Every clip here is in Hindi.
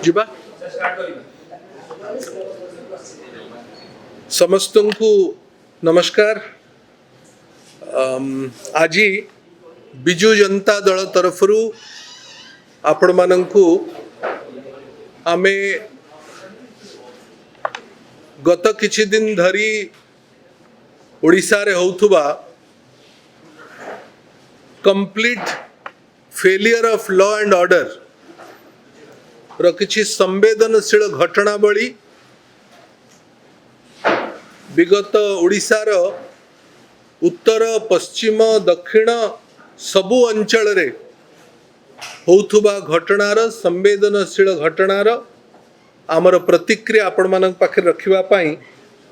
ଯିବା ସମସ୍ତଙ୍କୁ ନମସ୍କାର। ଆଜି ବିଜୁ ଜନତା ଦଳ ତରଫରୁ ଆପଣମାନଙ୍କୁ ଆମେ ଗତ କିଛି ଦିନ ଧରି ଓଡ଼ିଶାରେ ହେଉଥିବା complete failure of law and order ର କିଛି ସମ୍ବେଦନଶୀଳ ଘଟଣାବଳୀ विगत ओडिशार उत्तर पश्चिम दक्षिण सबु अंचल रे होउथुबा घटनार संवेदनशील घटनार आमर प्रतिक्रिया आपण मानक पाखे रखिबा पई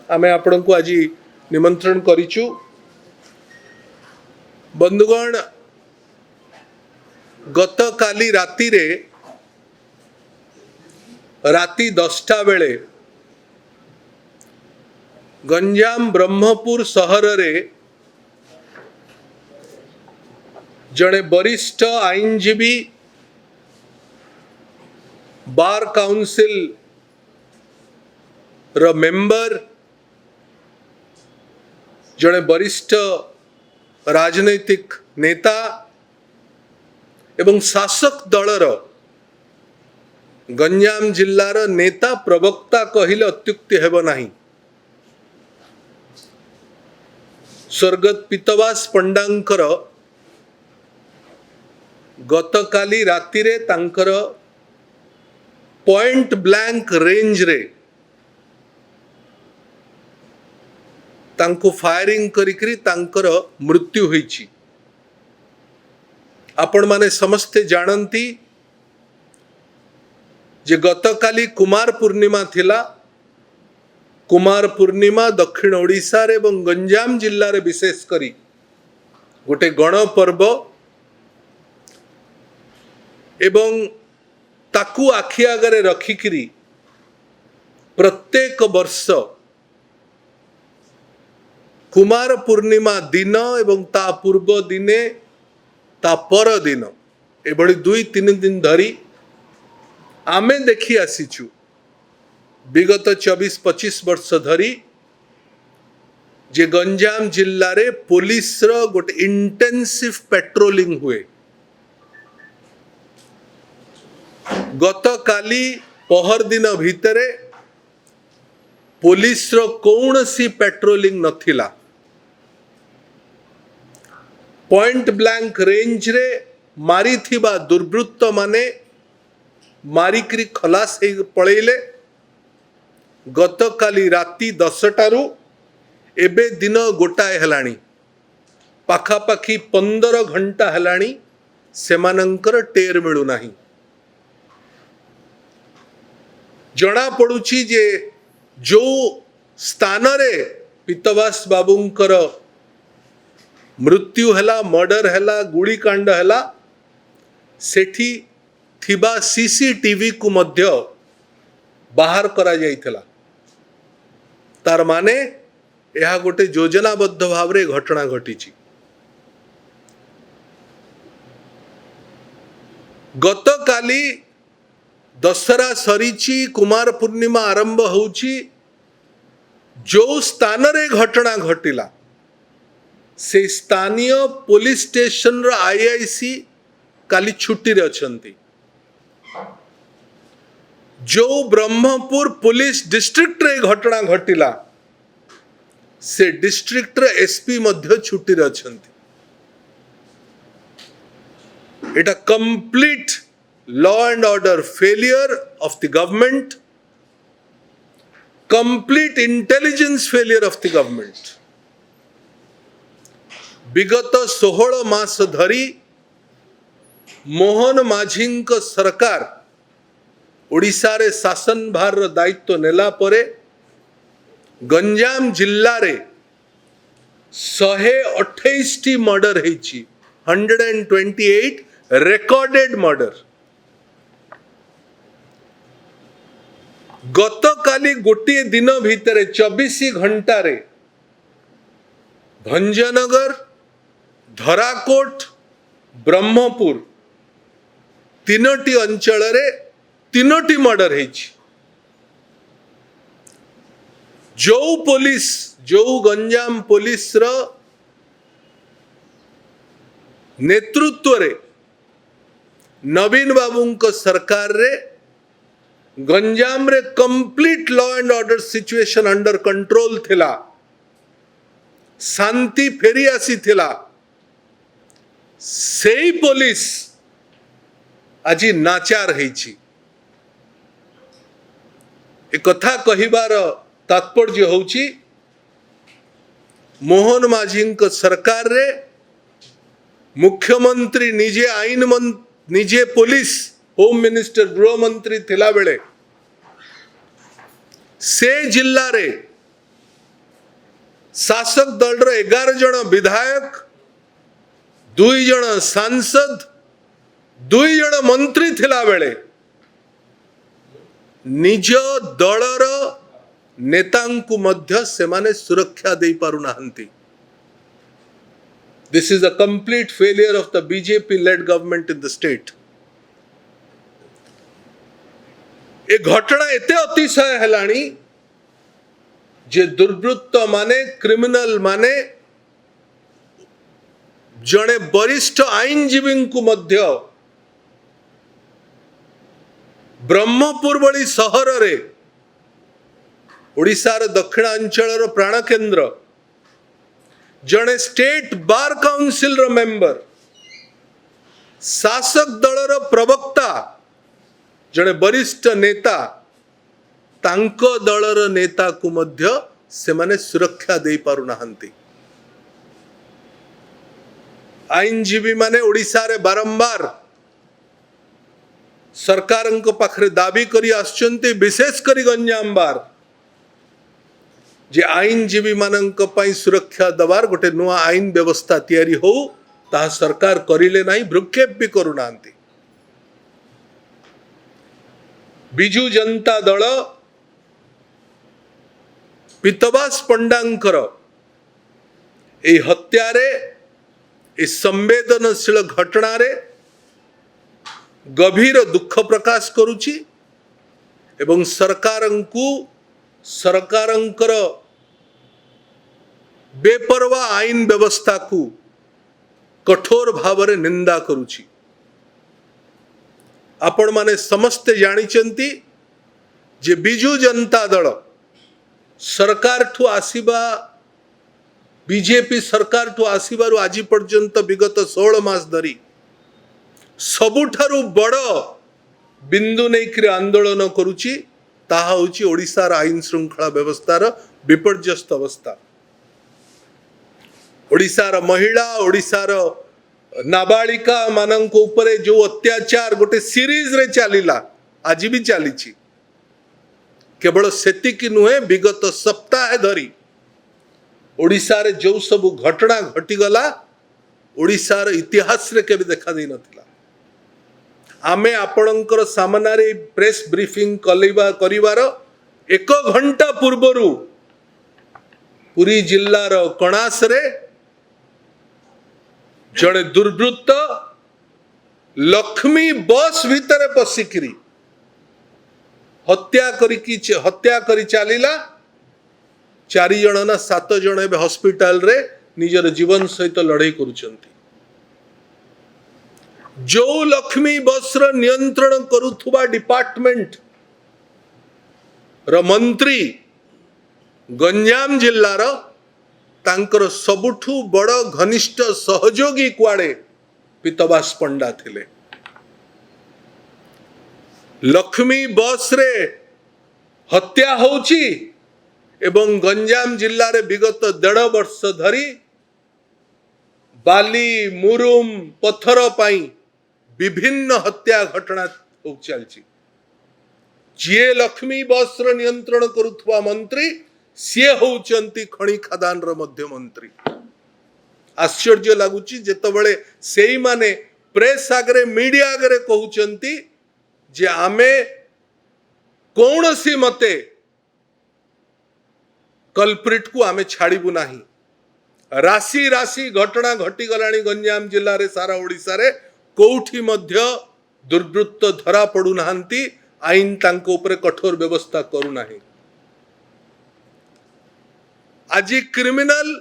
आमे आपण को आज निमंत्रण करिचु। बंधुगण, गत काली राति रे राति 10टा बेले गंजाम ब्रह्मपुर सहर रे जड़े वरिष्ठ आईनजीवी बार काउंसिल रो मेंबर जड़े वरिष्ठ राजनैतिक नेता एवं शासक दलर गंजाम जिल्लार नेता प्रवक्ता कहिले अत्युक्ति हेब नाही। स्वर्गत पीतवास पंडांकर गतकाली राति रे तांकर पॉइंट ब्लैंक रेंज रे तांको फायरिंग करिकरी तांकर मृत्यु होईची। आपण माने समस्ते जानती जे गतकाली कुमार पूर्णिमा थिला। कुमार पूर्णिमा दक्षिण ओडिशा रे एवं गंजाम जिल्ला रे विशेष करी गोटे गण पर्व एवं ताकू आखि आगरे रखिकिरी प्रत्येक वर्ष कुमार पूर्णिमा दिन एवं ता पूर्व दिने ता पर दिन एभली 2-3 दिन धरी आमे देखी आसीचु। विगत 24-25 वर्ष धरी जे गंजाम जिल्ला रे पुलिस रो गोटे इंटेंसिव पेट्रोलिंग हुए। गत काली पहर दिन भितरे पुलिस रो कौनसी पेट्रोलिंग नथिला। पॉइंट ब्लैंक रेंज रे मारी थिबा दुर्वृत्त माने मारिकरी खलास हे पळेले। गत काली राति 10टारू एबे दिन गोटाए हेलाणी पाखापाखी 15 घंटा हेलाणी सेमानंकर टेर मिलू नाही। जना पड़ुची जे जो स्थान रे पीतवास बाबूंकर मृत्यु हेला, मर्डर हेला, गुड़ी कांड हेला, सेठी थिबा सीसीटीवी को मध्य बाहर करा जाइथला। तार माने यह गोटे योजनाबद्ध भाव रे घटना घटी। गत काली दशहरा सरीची, कुमार पूर्णिमा आरंभ होउची। जो स्थान रे घटना घटिला से स्थानीय पुलिस स्टेशन रो आईआईसी काली छुट्टी रे अछंती। जो ब्रह्मपुर पुलिस डिस्ट्रिक्ट रे घटना घटिला से डिस्ट्रिक्ट रे एसपी मध्य छुट्टी रे अछंती। एटा complete law and order failure of the government, complete intelligence failure of the government. विगत 16 मास धरी मोहन माझींक सरकार ओडिशा रे शासन भार दायित्व नेला परे गंजाम जिल्ला रे 128 मर्डर हेची, 128 रेकॉर्डेड मर्डर। गत काली गोटे दिन भितर 24 घंटा रे भंजनगर, धराकोट, ब्रह्मपुर तीनोटी अंचल रे तीनोटी मर्डर होइछि। जो गंजाम पुलिस रो नेतृत्व रे नवीन बाबू सरकार रे गंजाम रे complete law and order situation under control थिला, शांति फेरी आसी थिला। सेही पुलिस आज नाचार होइछि। ए कथा कहिबार तात्पर्य होउछि मोहन माझी सरकार रे मुख्यमंत्री निजे निजे पुलिस होम मिनिस्टर गृह मंत्री थिला बेले से जिल्ला रे शासक दल रो 11 जन विधायक, 2 जन सांसद, 2 जन मंत्री थिला बेले निज दलर नेतांकु मध्य सेमाने सुरक्षा दे पारु नाहंती। This is a complete failure of the BJP-led government in the state. ए घटना एते अतिशय हेलाणी जे दुर्वृत्त माने क्रिमिनल माने जड़े वरिष्ठ आईनजीवी को मध्य ब्रह्मपुर भली सहर रे ओडिशार दक्षिणांचल प्राण केन्द्र जड़े स्टेट बार काउंसिल रो मेंबर, शासक दलर प्रवक्ता, जड़े वरिष्ठ नेता तांको दलर नेता को मध्य से माने सुरक्षा दे पारु नाहंती। आईनजीवी माने ओडिशा रे बारंबार सरकारंको पाखरे दाबी करी आछंती, विशेष करी गंजाम बार जे आईनजीवी मानंक पई सुरक्षा दबार गोटे नुआ आईन व्यवस्था तैयारी हो ता सरकार करिले नाही, भ्रुक्षेप भी करू नांती। बिजू जनता दल पीतवास पंडांकर ए हत्यारे ए संवेदनशील घटना रे गभीर दुख प्रकाश करुची एवं सरकारंकर बेपरवा आईन व्यवस्था को कठोर भाव रे निंदा करुची। आपण माने समस्ते जानिचंती जे बिजू जनता दल सरकार ठू आसीबा बीजेपी सरकार ठू आसीबारु आज पर्यंत विगत 16 मास धरी सबुठारु बड़ बिंदु नैकरी आंदोलन करुची, ताहा होची ओडिशार आईन श्रृंखला व्यवस्थार विपर्यस्त अवस्था। ओडिशार महिला, ओडिशार नाबालिका मानक उपरे जो अत्याचार गोटे सीरीज रे चलीला, आज भी चली। केवल सेतिकी नुहे, विगत सप्ताह धरी ओडिशा रे जो सब घटना घटीगला ओडिशार इतिहास रे केबे देखा दे नथिला। आमे आपणकर सामना रे प्रेस ब्रीफिंग करिवार 1 घंटा पूर्वरु पुरी जिल्लार कणास रे जड़े दुर्वृत्त लक्ष्मी बस भितर पशिकरी हत्या करी चलीला। 4 जन ना 7 जन एबे हॉस्पिटल रे निजर जीवन सहित लड़ाई करुचंती। जो लक्ष्मी बस रो नियंत्रण करुथुबा डिपार्टमेंट रो मंत्री गंजाम जिल्लार तांकर सबुठू बड़ घनिष्ठ सहयोगी कुआड़े पीतवास पंडा थिले। लक्ष्मी बस रे हत्या होची एवं गंजाम जिल्ला रे विगत 1.5 वर्ष धरी बाली मुरुम पत्थर पाई विभिन्न हत्या घटना हो चलची। जे लक्ष्मी बस रो नियंत्रण करुथुवा मंत्री सी होउचंती खणी खदान रो मध्य मंत्री। आश्चर्य लागुची जेतबळे सेई माने प्रेस आगरे मीडिया आगरे कहउचंती जे आमे कौन सी मते कल्प्रिट को आमे छाड़बू नाही। राशि राशि घटना घटी गलानी गंजाम जिल्ला रे सारा ओडिसा रे कोठी मध्य दुर्वृत्त धरा पड़ू नाहंती, आईन तांको ऊपर कठोर व्यवस्था करू नाही। आज क्रिमिनल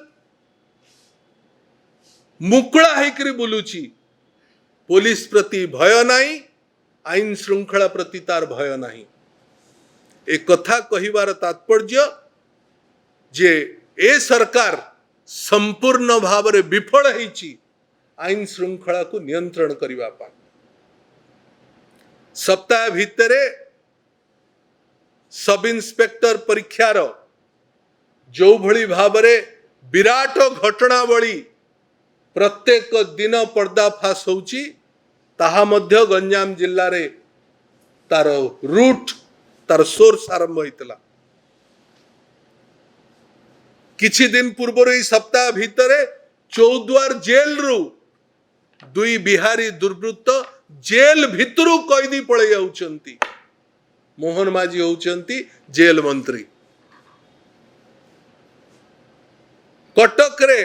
मुकुला हेकरी बोलुची, पुलिस प्रति भय नाही, आईन श्रृंखला प्रति तार भय नाही। एक कथा कहिबार तात्पर्य जे ए सरकार संपूर्ण भाव रे विफल होईची आईन श्रृंखला को नियंत्रण करिवा पा। सप्ताह भितरे सब इन्स्पेक्टर परीक्षार जो भली भाव रे विराट घटनावली प्रत्येक दिन पर्दाफाश होउची, ताहा मध्य गंजाम जिल्ला रे तार रूट तार सोर्स आरंभ होइतला। किछि दिन पूर्व सप्ताह भितरे चौद्वार जेल रु दुई बिहारी दुर्वृत्त जेल भितरु कैदी पळे जाउछंती। मोहन माझी होउछंती जेल मंत्री। कटक रे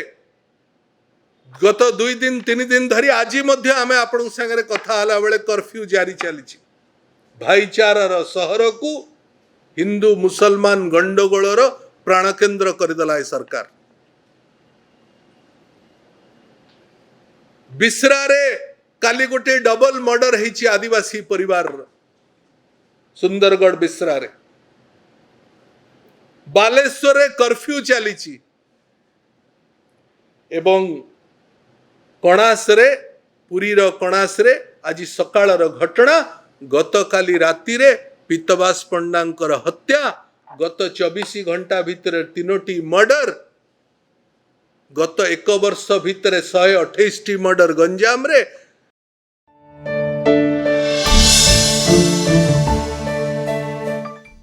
गत 2 दिन 3 दिन धरी आज मध्य आमे आपण संगे कथा हला बेले कर्फ्यू जारी चलीची। भाईचारार सहर को हिंदू मुसलमान गंडगोलर प्राण केन्द्र करदेला है सरकार। बिस्रा रे काली गोटे डबल मर्डर होईची आदिवासी परिवार, सुंदरगढ़ बिस्रा रे। बालेश्वर रे कर्फ्यू चलीची एवं कणास रे पुरी रो कणास रे आज सकाळर घटना, गतकाली राति रे पीतवास पंडांकर हत्या, गत 24 घंटा भितर 3टी मर्डर, गत 1 वर्ष भितर 128टी मर्डर गंजाम रे